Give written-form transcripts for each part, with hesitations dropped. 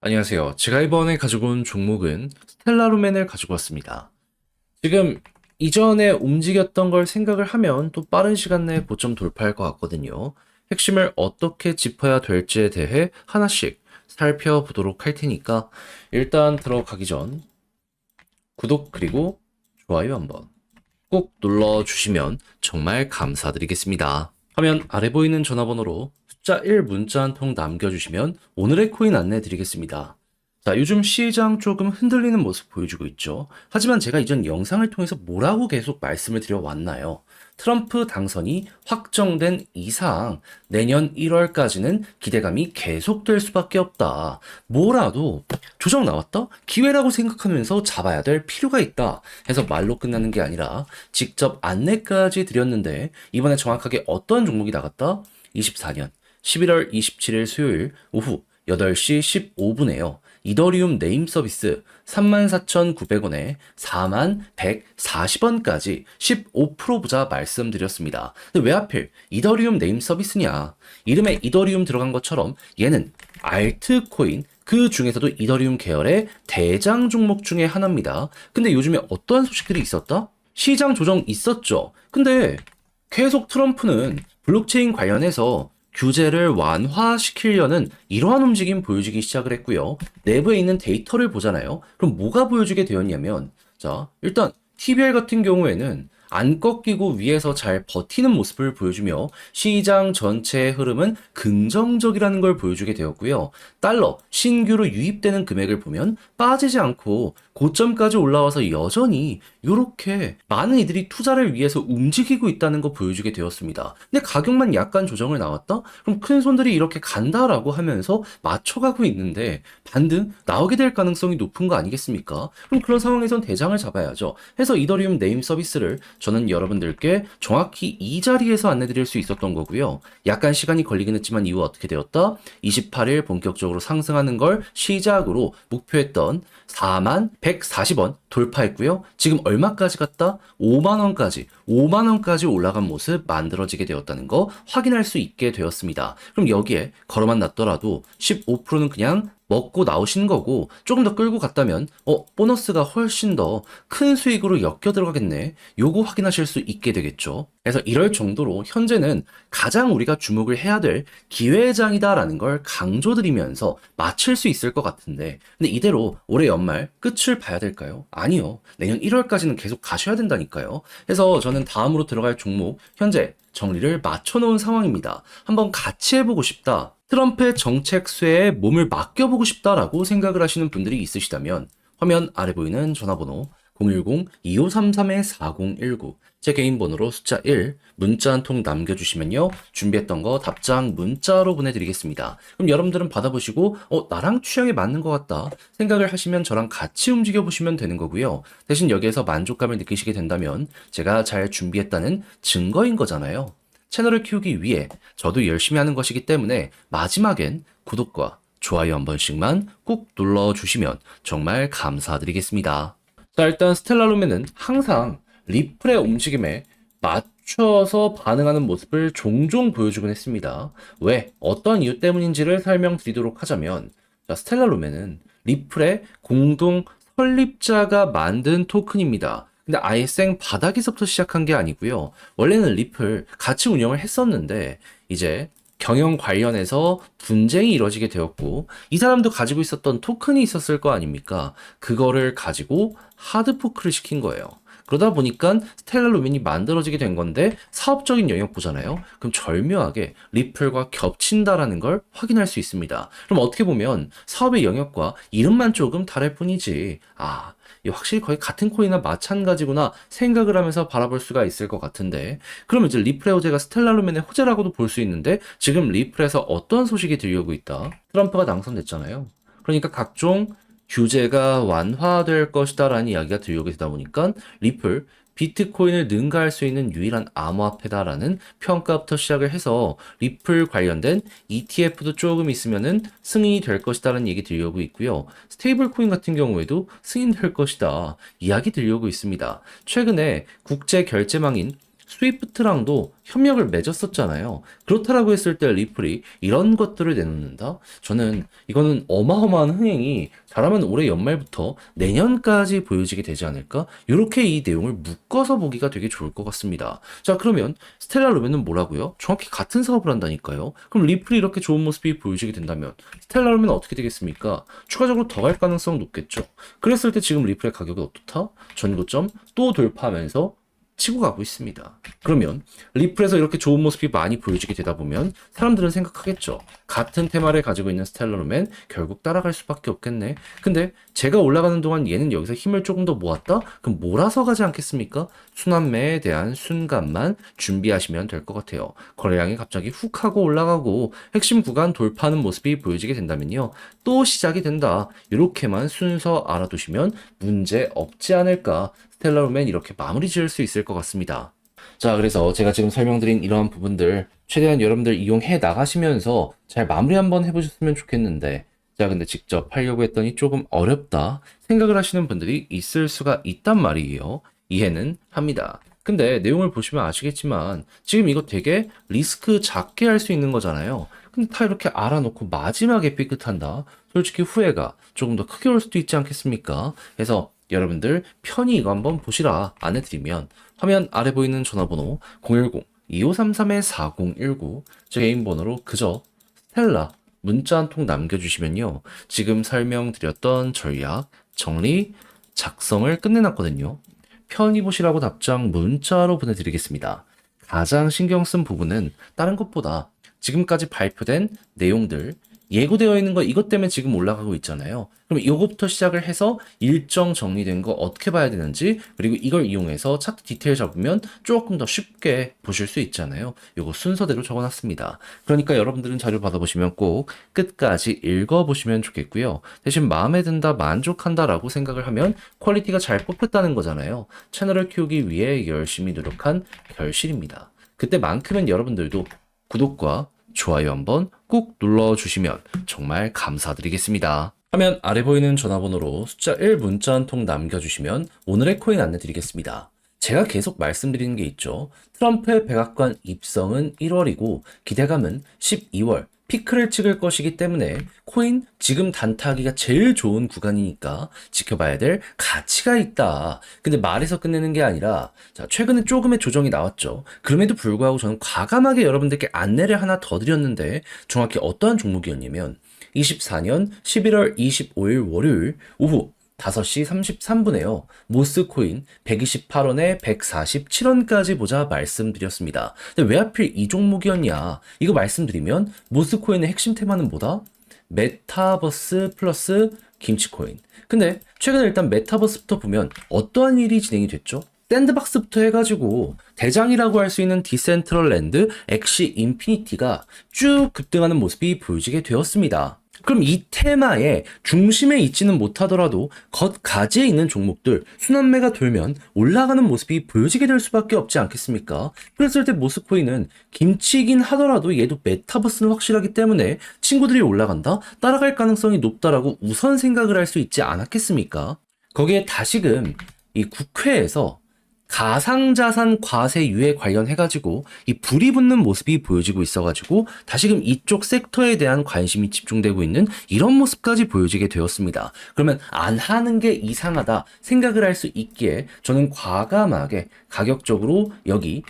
안녕하세요. 제가 이번에 가지고 온 종목은 스텔라루멘을 가지고 왔습니다. 지금 이전에 움직였던 걸 생각을 하면 또 빠른 시간 내에 고점 돌파할 것 같거든요. 핵심을 어떻게 짚어야 될지에 대해 하나씩 살펴보도록 할 테니까 일단 들어가기 전 구독 그리고 좋아요 한번 꼭 눌러주시면 정말 감사드리겠습니다. 화면 아래 보이는 전화번호로 숫자 1 문자 한 통 남겨주시면 오늘의 코인 안내 드리겠습니다. 자, 요즘 시장 조금 흔들리는 모습 보여주고 있죠. 하지만 제가 이전 영상을 통해서 뭐라고 계속 말씀을 드려왔나요? 트럼프 당선이 확정된 이상 내년 1월까지는 기대감이 계속될 수밖에 없다. 뭐라도 조정 나왔다? 기회라고 생각하면서 잡아야 될 필요가 있다. 해서 말로 끝나는 게 아니라 직접 안내까지 드렸는데 이번에 정확하게 어떤 종목이 나갔다? 24년 11월 27일 수요일 오후 8시 15분에요. 이더리움 네임 서비스 34,900원에 41,140원까지 15% 부자 말씀드렸습니다. 근데 왜 하필 이더리움 네임 서비스냐? 이름에 이더리움 들어간 것처럼 얘는 알트코인 그 중에서도 이더리움 계열의 대장 종목 중에 하나입니다. 근데 요즘에 어떠한 소식들이 있었다? 시장 조정 있었죠. 근데 계속 트럼프는 블록체인 관련해서 규제를 완화시키려는 이러한 움직임 보여주기 시작을 했고요. 내부에 있는 데이터를 보잖아요. 그럼 뭐가 보여주게 되었냐면, 자, 일단 TBL 같은 경우에는 안 꺾이고 위에서 잘 버티는 모습을 보여주며 시장 전체의 흐름은 긍정적이라는 걸 보여주게 되었고요. 달러 신규로 유입되는 금액을 보면 빠지지 않고 고점까지 올라와서 여전히 이렇게 많은 이들이 투자를 위해서 움직이고 있다는 거 보여주게 되었습니다. 근데 가격만 약간 조정을 나왔다? 그럼 큰 손들이 이렇게 간다라고 하면서 맞춰가고 있는데 반등 나오게 될 가능성이 높은 거 아니겠습니까? 그럼 그런 상황에선 대장을 잡아야죠. 해서 이더리움 네임 서비스를 저는 여러분들께 정확히 이 자리에서 안내드릴 수 있었던 거고요. 약간 시간이 걸리긴 했지만 이후 어떻게 되었다? 28일 본격적으로 상승하는 걸 시작으로 목표했던 41,140원 돌파했고요. 지금 얼마까지 갔다? 5만원까지 올라간 모습 만들어지게 되었다는 거 확인할 수 있게 되었습니다. 그럼 여기에 걸어만 놨더라도 15%는 그냥 먹고 나오신 거고 조금 더 끌고 갔다면 보너스가 훨씬 더 큰 수익으로 엮여 들어가겠네. 요거 확인하실 수 있게 되겠죠. 그래서 이럴 정도로 현재는 가장 우리가 주목을 해야 될 기회장이다라는 걸 강조드리면서 맞출 수 있을 것 같은데 근데 이대로 올해 연말 끝을 봐야 될까요? 아니요. 내년 1월까지는 계속 가셔야 된다니까요. 그래서 저는 다음으로 들어갈 종목 현재 정리를 맞춰놓은 상황입니다. 한번 같이 해보고 싶다. 트럼프의 정책 수혜에 몸을 맡겨보고 싶다라고 생각을 하시는 분들이 있으시다면 화면 아래 보이는 전화번호 010-2533-4019 제 개인 번호로 숫자 1 문자 한 통 남겨주시면요 준비했던 거 답장 문자로 보내드리겠습니다. 그럼 여러분들은 받아보시고 나랑 취향에 맞는 것 같다 생각을 하시면 저랑 같이 움직여 보시면 되는 거고요. 대신 여기에서 만족감을 느끼시게 된다면 제가 잘 준비했다는 증거인 거잖아요. 채널을 키우기 위해 저도 열심히 하는 것이기 때문에 마지막엔 구독과 좋아요 한 번씩만 꾹 눌러주시면 정말 감사드리겠습니다. 자, 일단 스텔라루멘은 항상 리플의 움직임에 맞춰서 반응하는 모습을 종종 보여주곤 했습니다. 왜? 어떤 이유 때문인지를 설명드리도록 하자면, 자, 스텔라루멘은 리플의 공동 설립자가 만든 토큰입니다. 근데 아예 생 바닥에서부터 시작한 게 아니고요. 원래는 리플 같이 운영을 했었는데 이제 경영 관련해서 분쟁이 이뤄지게 되었고 이 사람도 가지고 있었던 토큰이 있었을 거 아닙니까? 그거를 가지고 하드포크를 시킨 거예요. 그러다 보니까 스텔라 루멘이 만들어지게 된 건데 사업적인 영역 보잖아요. 그럼 절묘하게 리플과 겹친다라는 걸 확인할 수 있습니다. 그럼 어떻게 보면 사업의 영역과 이름만 조금 다를 뿐이지 이게 확실히 거의 같은 코인이나 마찬가지구나 생각을 하면서 바라볼 수가 있을 것 같은데 그러면 이제 리플의 호재가 스텔라 루멘의 호재라고도 볼 수 있는데 지금 리플에서 어떤 소식이 들려오고 있다? 트럼프가 당선됐잖아요. 그러니까 각종 규제가 완화될 것이다라는 이야기가 들려오게 되다 보니까 리플 비트코인을 능가할 수 있는 유일한 암호화폐다라는 평가부터 시작을 해서 리플 관련된 ETF도 조금 있으면은 승인이 될 것이다라는 얘기 들려오고 있고요. 스테이블 코인 같은 경우에도 승인될 것이다 이야기 들려오고 있습니다. 최근에 국제 결제망인 스위프트랑도 협력을 맺었었잖아요. 그렇다라고 했을 때 리플이 이런 것들을 내놓는다? 저는 이거는 어마어마한 흥행이 잘하면 올해 연말부터 내년까지 보여지게 되지 않을까? 이렇게 이 내용을 묶어서 보기가 되게 좋을 것 같습니다. 자, 그러면 스텔라 루멘은 뭐라고요? 정확히 같은 사업을 한다니까요. 그럼 리플이 이렇게 좋은 모습이 보여지게 된다면 스텔라 루멘은 어떻게 되겠습니까? 추가적으로 더 갈 가능성 높겠죠. 그랬을 때 지금 리플의 가격은 어떻다? 전고점 또 돌파하면서 치고 가고 있습니다. 그러면 리플에서 이렇게 좋은 모습이 많이 보여지게 되다 보면 사람들은 생각하겠죠. 같은 테마를 가지고 있는 스텔라루멘 결국 따라갈 수밖에 없겠네. 근데 제가 올라가는 동안 얘는 여기서 힘을 조금 더 모았다? 그럼 몰아서 가지 않겠습니까? 순환매에 대한 순간만 준비하시면 될 것 같아요. 거래량이 갑자기 훅 하고 올라가고 핵심 구간 돌파하는 모습이 보여지게 된다면요. 또 시작이 된다. 이렇게만 순서 알아두시면 문제 없지 않을까. 스텔라루멘 이렇게 마무리 지을 수 있을 것 같습니다. 자, 그래서 제가 지금 설명드린 이러한 부분들 최대한 여러분들 이용해 나가시면서 잘 마무리 한번 해보셨으면 좋겠는데, 자, 근데 직접 하려고 했더니 조금 어렵다 생각을 하시는 분들이 있을 수가 있단 말이에요. 이해는 합니다. 근데 내용을 보시면 아시겠지만 지금 이거 되게 리스크 작게 할 수 있는 거잖아요. 근데 다 이렇게 알아놓고 마지막에 삐끗한다. 솔직히 후회가 조금 더 크게 올 수도 있지 않겠습니까? 그래서 여러분들 편히 이거 한번 보시라 안내드리면 화면 아래 보이는 전화번호 010-2533-4019 제 개인 번호로 그저 스텔라 문자 한 통 남겨주시면요. 지금 설명드렸던 전략, 정리, 작성을 끝내놨거든요. 편히 보시라고 답장 문자로 보내드리겠습니다. 가장 신경 쓴 부분은 다른 것보다 지금까지 발표된 내용들, 예고되어 있는 거 이것 때문에 지금 올라가고 있잖아요. 그럼 이거부터 시작을 해서 일정 정리된 거 어떻게 봐야 되는지, 그리고 이걸 이용해서 차트 디테일 잡으면 조금 더 쉽게 보실 수 있잖아요. 이거 순서대로 적어놨습니다. 그러니까 여러분들은 자료 받아보시면 꼭 끝까지 읽어보시면 좋겠고요. 대신 마음에 든다, 만족한다라고 생각을 하면 퀄리티가 잘 뽑혔다는 거잖아요. 채널을 키우기 위해 열심히 노력한 결실입니다. 그때만큼은 여러분들도 구독과 좋아요 한번 꾹 눌러주시면 정말 감사드리겠습니다. 화면 아래 보이는 전화번호로 숫자 1 문자 한 통 남겨주시면 오늘의 코인 안내 드리겠습니다. 제가 계속 말씀드리는 게 있죠. 트럼프의 백악관 입성은 1월이고 기대감은 12월 피크를 찍을 것이기 때문에 코인 지금 단타하기가 제일 좋은 구간이니까 지켜봐야 될 가치가 있다. 근데 말에서 끝내는 게 아니라 자, 최근에 조금의 조정이 나왔죠. 그럼에도 불구하고 저는 과감하게 여러분들께 안내를 하나 더 드렸는데 정확히 어떠한 종목이었냐면 24년 11월 25일 월요일 오후 5시 33분에요. 모스코인 128원에 147원까지 보자 말씀드렸습니다. 근데 왜 하필 이 종목이었냐? 이거 말씀드리면 모스코인의 핵심 테마는 뭐다? 메타버스 플러스 김치코인. 근데 최근에 일단 메타버스부터 보면 어떠한 일이 진행이 됐죠? 샌드박스부터 해가지고 대장이라고 할 수 있는 디센트럴랜드, 엑시 인피니티가 쭉 급등하는 모습이 보여지게 되었습니다. 그럼 이 테마의 중심에 있지는 못하더라도 겉가지에 있는 종목들 순환매가 돌면 올라가는 모습이 보여지게 될 수밖에 없지 않겠습니까? 그랬을 때 모스코인은 김치이긴 하더라도 얘도 메타버스는 확실하기 때문에 친구들이 올라간다? 따라갈 가능성이 높다라고 우선 생각을 할 수 있지 않았겠습니까? 거기에 다시금 이 국회에서 가상자산 과세 유예 관련해가지고 이 불이 붙는 모습이 보여지고 있어가지고 다시금 이쪽 섹터에 대한 관심이 집중되고 있는 이런 모습까지 보여지게 되었습니다. 그러면 안 하는 게 이상하다 생각을 할 수 있기에 저는 과감하게 가격적으로 여기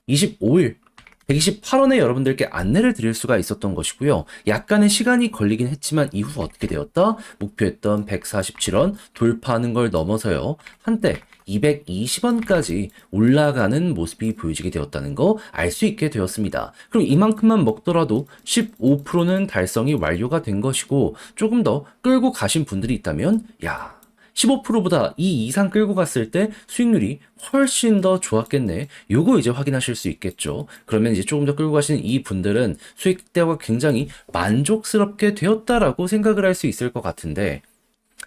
25일 128원에 여러분들께 안내를 드릴 수가 있었던 것이고요. 약간의 시간이 걸리긴 했지만 이후 어떻게 되었다? 목표했던 147원 돌파하는 걸 넘어서요. 한때 220원까지 올라가는 모습이 보여지게 되었다는 거 알 수 있게 되었습니다. 그럼 이만큼만 먹더라도 15%는 달성이 완료가 된 것이고 조금 더 끌고 가신 분들이 있다면 15%보다 이 이상 끌고 갔을 때 수익률이 훨씬 더 좋았겠네. 요거 이제 확인하실 수 있겠죠. 그러면 이제 조금 더 끌고 가시는 이 분들은 수익대가 굉장히 만족스럽게 되었다라고 생각을 할 수 있을 것 같은데,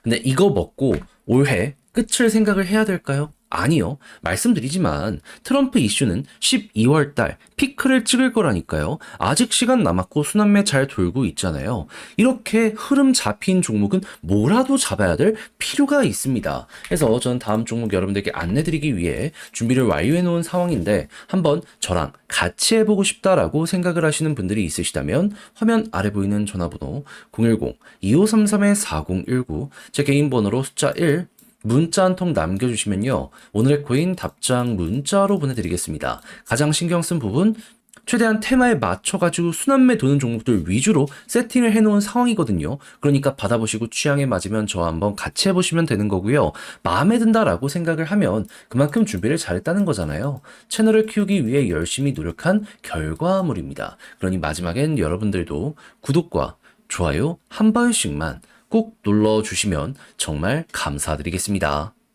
근데 이거 먹고 올해 끝을 생각을 해야 될까요? 아니요. 말씀드리지만 트럼프 이슈는 12월 달 피크를 찍을 거라니까요. 아직 시간 남았고 순환매 잘 돌고 있잖아요. 이렇게 흐름 잡힌 종목은 뭐라도 잡아야 될 필요가 있습니다. 그래서 전 다음 종목 여러분들께 안내드리기 위해 준비를 완료해 놓은 상황인데 한번 저랑 같이 해보고 싶다라고 생각을 하시는 분들이 있으시다면 화면 아래 보이는 전화번호 010-2533-4019 제 개인 번호로 숫자 1 문자 한 통 남겨주시면요. 오늘의 코인 답장 문자로 보내드리겠습니다. 가장 신경 쓴 부분, 최대한 테마에 맞춰가지고 순환매 도는 종목들 위주로 세팅을 해놓은 상황이거든요. 그러니까 받아보시고 취향에 맞으면 저와 한번 같이 해보시면 되는 거고요. 마음에 든다라고 생각을 하면 그만큼 준비를 잘했다는 거잖아요. 채널을 키우기 위해 열심히 노력한 결과물입니다. 그러니 마지막엔 여러분들도 구독과 좋아요 한 번씩만 꼭 눌러주시면 정말 감사드리겠습니다.